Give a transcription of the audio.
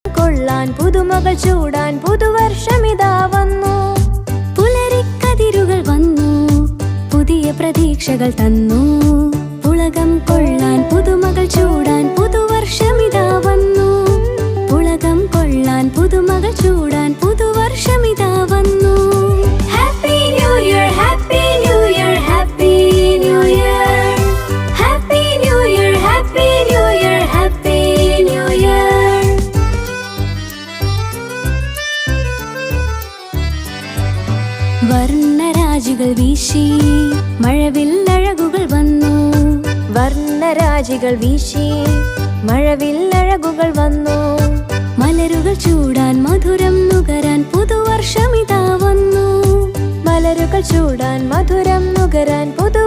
കൊള്ളാൻ പുതുമകൾ ചൂടാൻ പുതുവർഷമിതാ വന്നു. പുലരിക്കതിരുകൾ വന്നു, പുതിയ പ്രതീക്ഷകൾ തന്നു. പുളകം കൊള്ളാൻ പുതുമകൾ ചൂടാൻ പുതുവർഷമിതാ വന്നു. പുളകം കൊള്ളാൻ പുതുമകൾ ചൂടാൻ പുതുവർഷമിതാ വന്നു. Happy new year, happy new year, happy new year, happy new year, happy new year, happy new year. വർണ്ണരാജികൾ വീശി മഴവില്ലഴകുകൾ വന്നു. വർണ്ണരാജികൾ വീശി മഴവില്ലഴകുകൾ വന്നു. മലരുകൾ ചൂടാൻ മധുരം നുകരാൻ പുതുവർഷമിതാ വന്നു. മലരുകൾ ചൂടാൻ മധുരം നുകരാൻ പുതു